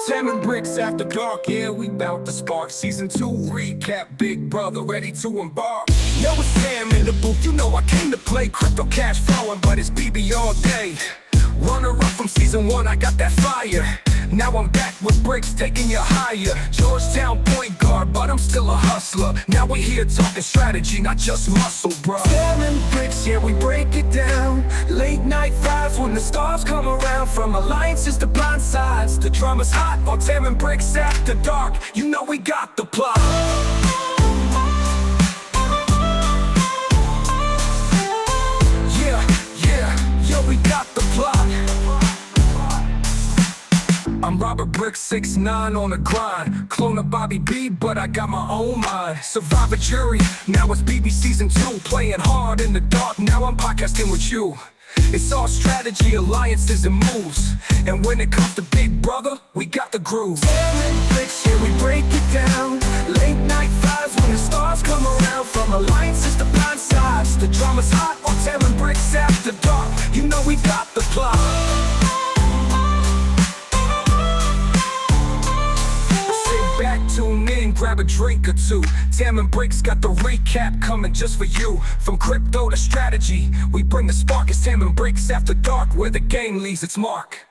Salmon bricks after dark, yeah, we bout to spark. Season 2 recap, big brother ready to embark. Yo, it's Sam in the booth, you know I came to play. Crypto cash flowing, but it's BB all day. Runner up from season 1, I got that fire. Now I'm back with bricks, taking you higher. Georgetown point guard, but I'm still a hustler. Now we here talking strategy, not just muscle, bro. Salmon bricks, yeah, we break it down. Late night vibes when the stars come around. From alliances to blind sides, the drama's hot. On Salmon bricks after dark, you know we got the plot. Yo, we got the plot. I'm Robert Brick, 6'9" on the grind. Clone of Bobby B, but I got my own mind. Survivor jury, now it's BB season 2. Playing hard in the dark, now I'm podcasting with you. It's all strategy, alliances, and moves. And when it comes to Big Brother, we got the groove. Salmon bricks, here we break it down. Late night vibes when the stars come around. From alliances to blind sides, the drama's hot on Salmon bricks after dark. You know we got the plot. Sit back, tune in, grab a drink or two. Salmon bricks got the recap coming just for you. From crypto to strategy, we bring the spark. It's Salmon bricks after dark, where the game leaves its mark.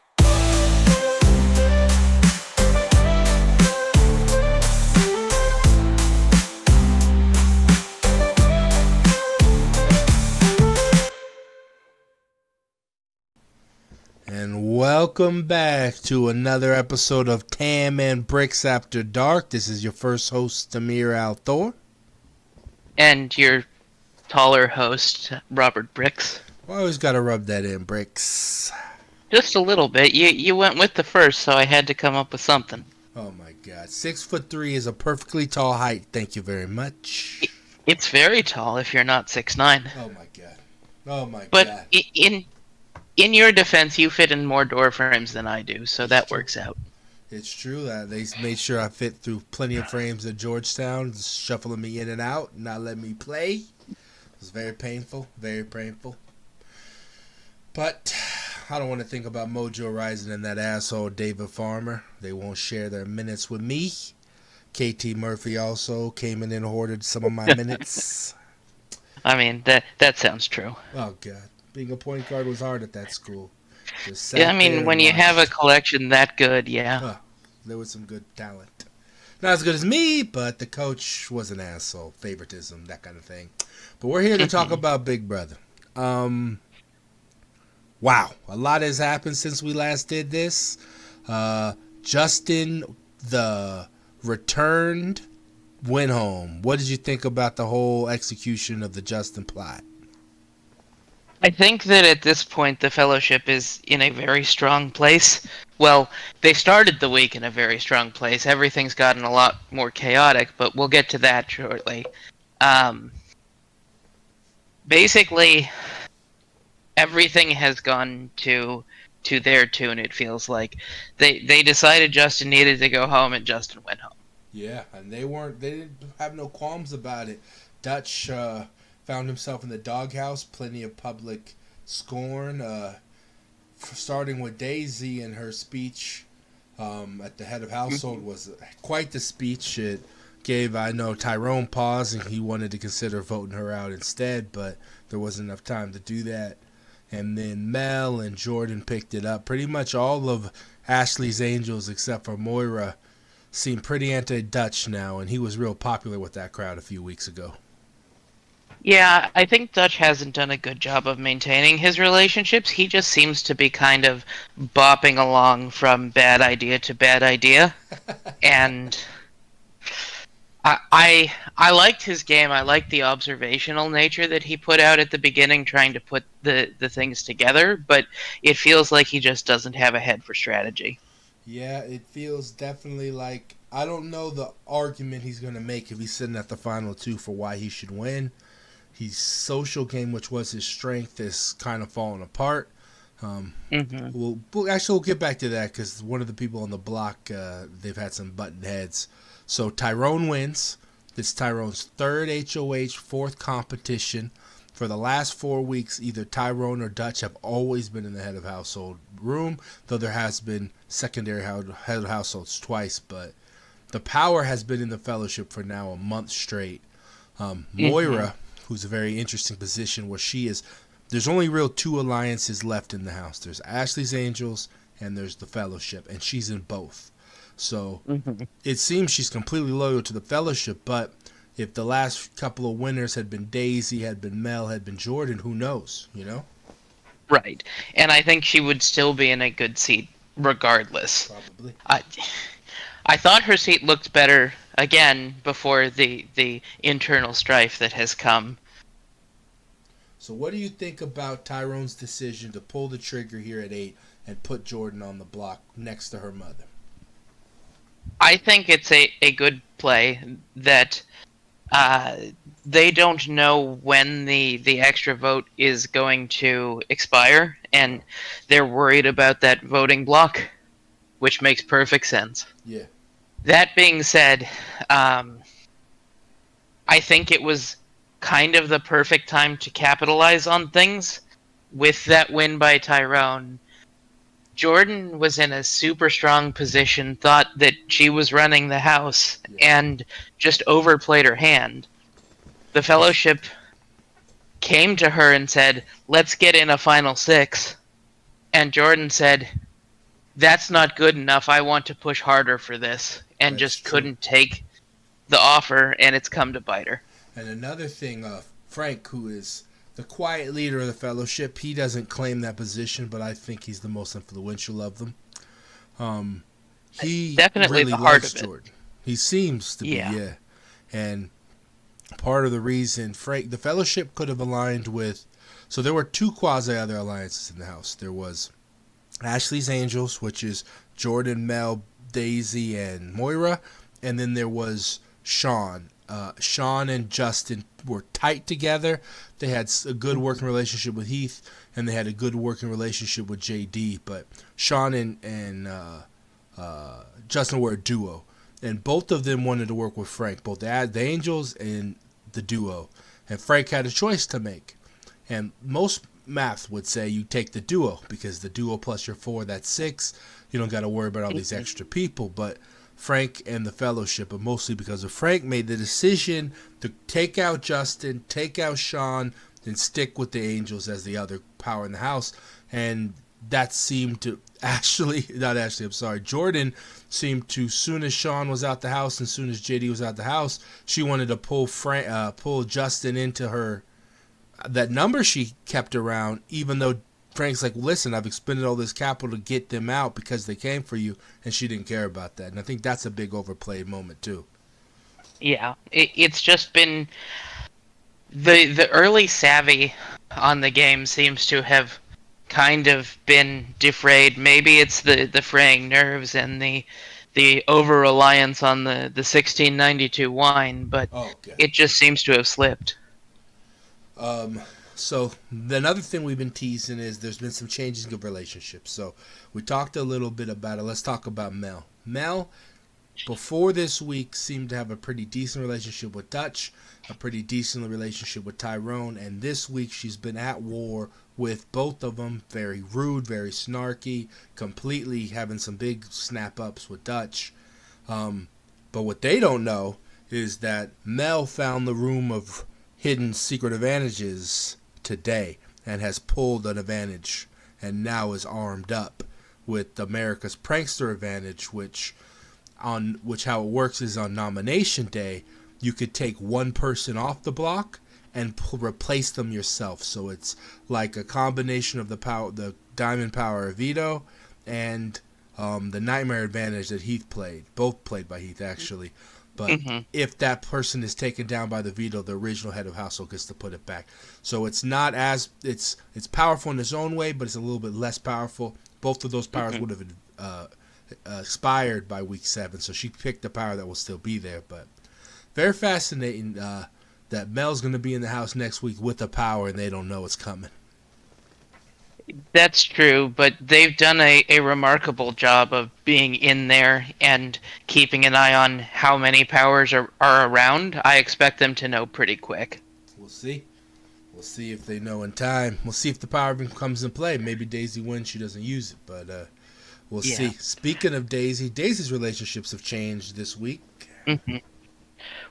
And welcome back to another episode of Tam and Bricks After Dark. This is your first host, Amir Al-Thor. And your taller host, Robert Bricks. Well, I always got to rub that in, Bricks. Just a little bit. You went with the first, so I had to come up with something. Oh my God. 6'3" is a perfectly tall height. Thank you very much. It's very tall if you're not 6'9". Oh my God. Oh my God. But in your defense, you fit in more door frames than I do, so that works out. It's true that they made sure I fit through plenty of frames at Georgetown, shuffling me in and out, not letting me play. It was very painful, very painful. But I don't want to think about Mojo Rising and that asshole David Farmer. They won't share their minutes with me. KT Murphy also came in and hoarded some of my minutes. I mean, that sounds true. Oh, God. Being a point guard was hard at that school. Yeah, I mean, when you have a collection that good, yeah. There was some good talent. Not as good as me, but the coach was an asshole. Favoritism, that kind of thing. But we're here to talk about Big Brother. Wow. A lot has happened since we last did this. Justin, the returned, went home. What did you think about the whole execution of the Justin plot? I think that at this point the Fellowship is in a very strong place. Well, they started the week in a very strong place. Everything's gotten a lot more chaotic, but we'll get to that shortly. Basically, everything has gone to their tune, it feels like. They decided Justin needed to go home, and Justin went home. Yeah, and they didn't have no qualms about it. Dutch found himself in the doghouse, plenty of public scorn, starting with Daisy and her speech at the head of household was quite the speech. It gave, I know, Tyrone pause, and he wanted to consider voting her out instead, but there wasn't enough time to do that. And then Mel and Jordan picked it up. Pretty much all of Ashley's Angels, except for Moira, seem pretty anti-Dutch now, and he was real popular with that crowd a few weeks ago. Yeah, I think Dutch hasn't done a good job of maintaining his relationships. He just seems to be kind of bopping along from bad idea to bad idea. And I liked his game. I liked the observational nature that he put out at the beginning, trying to put the things together. But it feels like he just doesn't have a head for strategy. Yeah, it feels definitely like, I don't know the argument he's going to make if he's sitting at the final two for why he should win. His social game, which was his strength, is kind of falling apart. We'll get back to that because one of the people on the block, they've had some button heads. So Tyrone wins. This is Tyrone's third HOH, fourth competition. For the last 4 weeks, either Tyrone or Dutch have always been in the head of household room, though there has been secondary head of households twice. But the power has been in the fellowship for now a month straight. Moira, who's a very interesting position where she is. There's only real two alliances left in the house. There's Ashley's Angels and there's the Fellowship, and she's in both. So it seems she's completely loyal to the Fellowship, but if the last couple of winners had been Daisy, had been Mel, had been Jordan, who knows, you know? Right. And I think she would still be in a good seat regardless. Probably. I thought her seat looked better, again, before the internal strife that has come. So what do you think about Tyrone's decision to pull the trigger here at 8 and put Jordan on the block next to her mother? I think it's a good play that they don't know when the extra vote is going to expire, and they're worried about that voting block, which makes perfect sense. Yeah. That being said, I think it was kind of the perfect time to capitalize on things with that win by Tyrone. Jordan was in a super strong position, thought that she was running the house, and just overplayed her hand. The Fellowship came to her and said, let's get in a final 6. And Jordan said, that's not good enough. I want to push harder for this. And That's just true. couldn't take the offer, and it's come to bite her. And another thing, Frank, who is the quiet leader of the Fellowship, he doesn't claim that position, but I think he's the most influential of them. He Definitely really the heart likes of it. Jordan. He seems to be, Yeah. And part of the reason the Fellowship could have aligned with, so there were two quasi other alliances in the house. There was Ashley's Angels, which is Jordan, Mel, Daisy, and Moira, and then there was Sean. Sean and Justin were tight together. They had a good working relationship with Heath, and they had a good working relationship with JD. But Sean and Justin were a duo, and both of them wanted to work with Frank, both the Angels and the duo. And Frank had a choice to make. And most math would say you take the duo, because the duo plus your 4, that's 6. You don't got to worry about all these extra people. But Frank and the Fellowship, but mostly because of Frank, made the decision to take out Justin, take out Sean, and stick with the Angels as the other power in the house. And that seemed to Jordan seemed to, soon as Sean was out the house and soon as JD was out the house, she wanted to pull Justin into her, that number she kept around, even though Frank's like, listen, I've expended all this capital to get them out because they came for you, and she didn't care about that. And I think that's a big overplayed moment too. Yeah, it's just been the early savvy on the game seems to have kind of been defrayed. Maybe it's the fraying nerves and the over reliance on the 1692 wine, but it just seems to have slipped. So another thing we've been teasing is there's been some changes in relationships. So we talked a little bit about it. Let's talk about Mel. Mel, before this week, seemed to have a pretty decent relationship with Dutch, a pretty decent relationship with Tyrone, and this week she's been at war with both of them. Very rude, very snarky, completely having some big snap-ups with Dutch. But what they don't know is that Mel found the room of hidden secret advantages today and has pulled an advantage and now is armed up with America's Prankster advantage, which how it works is on nomination day you could take one person off the block and replace them yourself. So it's like a combination of the Diamond Power of Veto and the Nightmare advantage that Heath played, both played by Heath actually. But if that person is taken down by the veto, the original head of household gets to put it back. So it's not as it's powerful in its own way, but it's a little bit less powerful. Both of those powers would have expired by week 7, so she picked the power that will still be there. But very fascinating that Mel's going to be in the house next week with the power, and they don't know it's coming. That's true, but they've done a remarkable job of being in there and keeping an eye on how many powers are around. I expect them to know pretty quick. We'll see. We'll see if they know in time. We'll see if the power even comes in play. Maybe Daisy wins, she doesn't use it, but we'll Yeah. see. Speaking of Daisy, Daisy's relationships have changed this week. Hmm.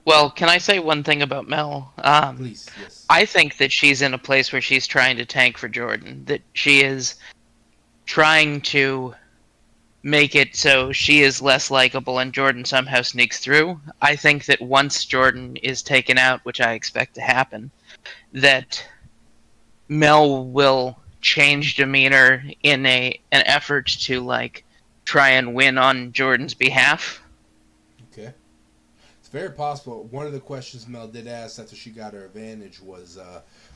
Well, can I say one thing about Mel? Please, yes. I think that she's in a place where she's trying to tank for Jordan. That she is trying to make it so she is less likable and Jordan somehow sneaks through. I think that once Jordan is taken out, which I expect to happen, that Mel will change demeanor in an effort to like try and win on Jordan's behalf. Okay. It's very possible. One of the questions Mel did ask after she got her advantage was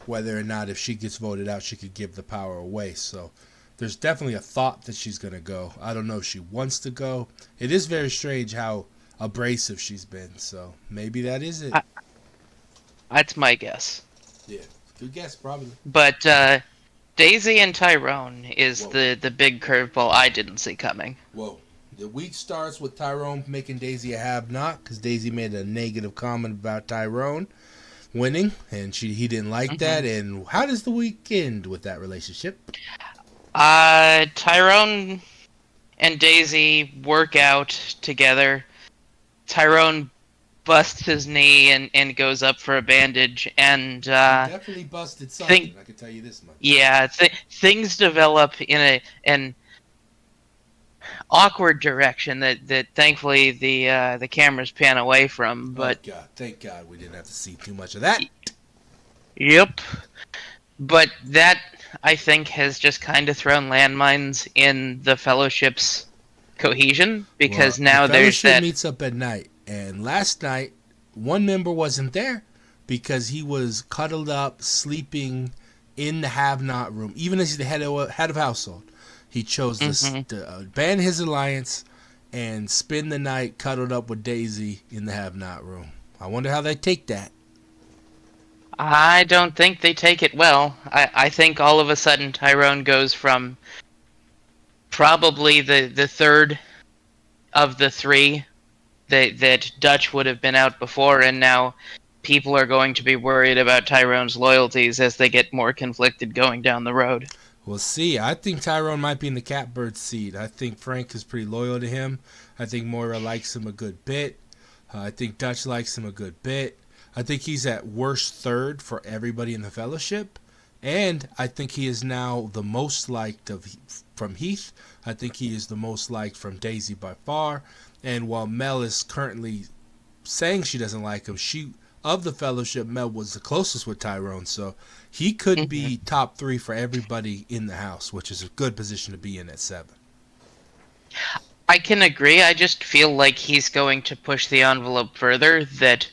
whether or not if she gets voted out, she could give the power away. So there's definitely a thought that she's going to go. I don't know if she wants to go. It is very strange how abrasive she's been. So maybe that is it. That's my guess. Yeah. Good guess, probably. But Daisy and Tyrone is Whoa. the big curveball I didn't see coming. Whoa. The week starts with Tyrone making Daisy a have-not because Daisy made a negative comment about Tyrone winning, and he didn't like that. And how does the week end with that relationship? Tyrone and Daisy work out together. Tyrone busts his knee and goes up for a bandage, and He definitely busted something. I can tell you this much. yeah, things develop in an awkward direction that thankfully the cameras pan away from. But Oh God, thank God we didn't have to see too much of that. yep, but that I think has just kind of thrown landmines in the Fellowship's cohesion because now the there's Fellowship that. meets up at night, and last night one member wasn't there because he was cuddled up, sleeping in the have-not room. Even as the head of household, he chose to ban his alliance and spend the night cuddled up with Daisy in the have-not room. I wonder how they take that. I don't think they take it well. I think all of a sudden Tyrone goes from probably the third of the three that Dutch would have been out before, and now people are going to be worried about Tyrone's loyalties as they get more conflicted going down the road. We'll see. I think Tyrone might be in the catbird seat. I think Frank is pretty loyal to him. I think Moira likes him a good bit. I think Dutch likes him a good bit. I think he's at worst third for everybody in the Fellowship. And I think he is now the most liked from Heath. I think he is the most liked from Daisy by far. And while Mel is currently saying she doesn't like him, of the Fellowship, Mel was the closest with Tyrone. So he could be top 3 for everybody in the house, which is a good position to be in at 7. I can agree. I just feel like he's going to push the envelope further, that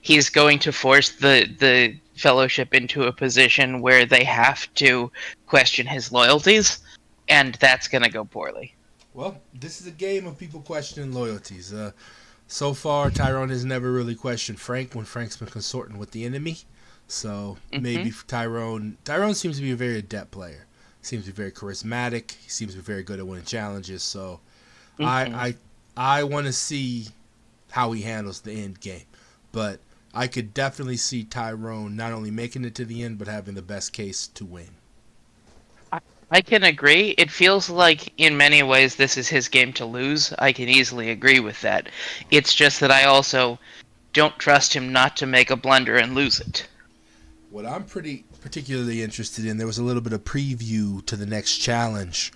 he's going to force the Fellowship into a position where they have to question his loyalties, and that's going to go poorly. Well, this is a game of people questioning loyalties. So far, Tyrone has never really questioned Frank when Frank's been consorting with the enemy. So maybe Tyrone seems to be a very adept player. Seems to be very charismatic. He seems to be very good at winning challenges. So I want to see how he handles the end game. But I could definitely see Tyrone not only making it to the end, but having the best case to win. I can agree. It feels like, in many ways, this is his game to lose. I can easily agree with that. It's just that I also don't trust him not to make a blunder and lose it. What I'm pretty particularly interested in, there was a little bit of preview to the next challenge.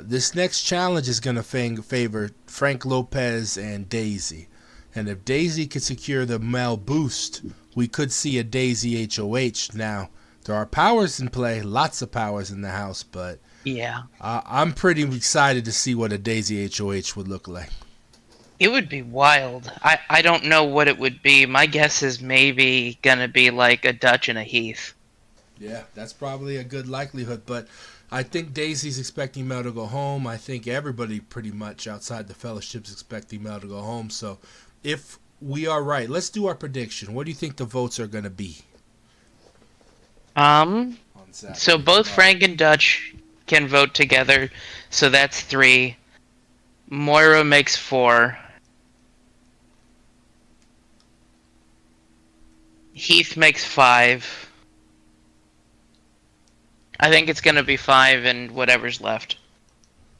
This next challenge is going to favor Frank Lopez and Daisy. And if Daisy could secure the Mel boost, we could see a Daisy HOH. Now, there are powers in play, lots of powers in the house, but Yeah. I'm pretty excited to see what a Daisy HOH would look like. It would be wild. I don't know what it would be. My guess is maybe going to be like a Dutch and a Heath. Yeah, that's probably a good likelihood, but I think Daisy's expecting Mel to go home. I think everybody pretty much outside the Fellowship's expecting Mel to go home. So if we are right, let's do our prediction. What do you think the votes are going to be? On Saturday? So both Frank and Dutch can vote together, so that's 3. Moira makes 4. Heath makes 5. I think it's gonna be 5 and whatever's left.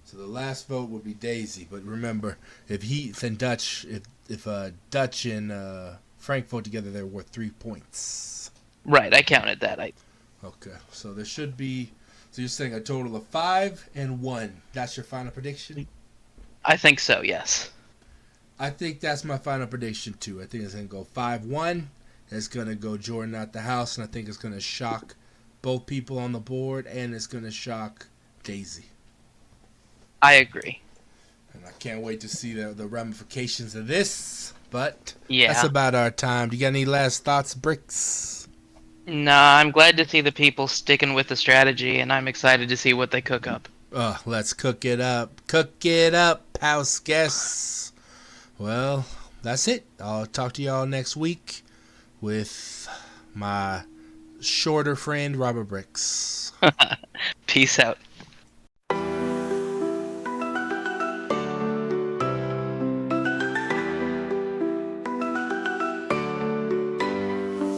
So the last vote would be Daisy. But remember, if Heath and Dutch, if Dutch and Frank vote together, they're worth 3 points. Right, I counted that. Okay, so there should be. So you're saying a total of 5 and 1. That's your final prediction? I think so, yes. I think that's my final prediction too. I think it's gonna go 5-1. It's gonna go Jordan out the house, and I think it's gonna shock both people on the board, and it's gonna shock Daisy. I agree. And I can't wait to see the ramifications of this. But Yeah. that's about our time. Do you got any last thoughts, Bricks? Nah, I'm glad to see the people sticking with the strategy, and I'm excited to see what they cook up. Let's cook it up. Cook it up, house guests. Well, that's it. I'll talk to y'all next week with my shorter friend, Robert Bricks. Peace out.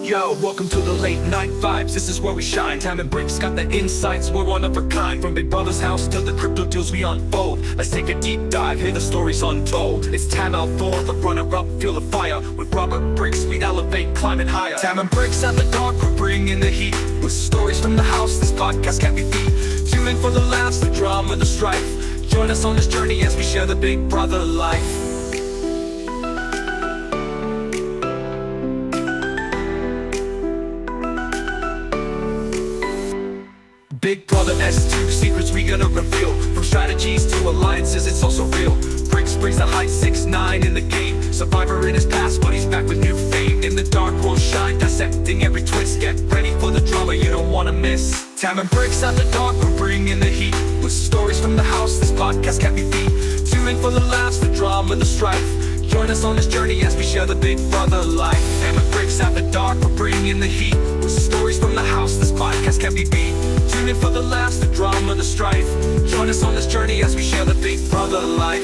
Yo, welcome to the late night vibes, this is where we shine. Time and Bricks got the insights, we're one of a kind. From Big Brother's house to the crypto deals we unfold. Let's take a deep dive, hear the stories untold. It's Tam out for the runner-up, feel the fire. With Robert Bricks, we elevate, climbing higher. Tam and Bricks at the dark, we're bringing the heat. With stories from the house, this podcast can't be beat. Tune in for the laughs, the drama, the strife. Join us on this journey as we share the Big Brother life. Big Brother S2, secrets we gonna reveal. From strategies to alliances, it's also real. Bricks brings the height 6'9" in the game. Survivor in his past, but he's back with new fame. In the dark, we'll shine, dissecting every twist. Get ready for the drama you don't wanna miss. Tam and Bricks at the dark, we're bringing the heat. With stories from the house, this podcast can't be beat. Tune in for the laughs, the drama, the strife. Join us on this journey as we share the Big Brother life. Tam and Bricks at the dark, we're bringing the heat. With stories from the house, this podcast can't be beat. Tune in for the laughs, the drama, the strife. Join us on this journey as we share the Big Brother life.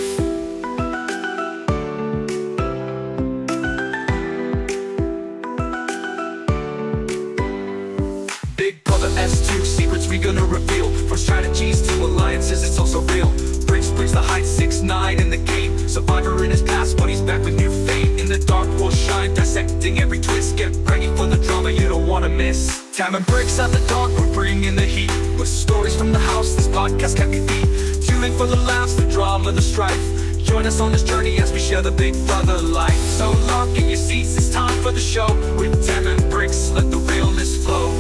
Big Brother S2, secrets we gonna reveal. From strategies to alliances, it's also real. Bricks brings the height 6'9" in the game. Survivor in his past, but he's back with new fame. In the dark, we'll shine, dissecting every twist. Get ready for the drama you don't wanna miss. Tam and Bricks at the dark, we're bringing the heat. With stories from the house, this podcast can't be beat. Tune in for the laughs, the drama, the strife. Join us on this journey as we share the Big Brother life. So lock in your seats, it's time for the show. With Tam and Bricks, let the realness flow.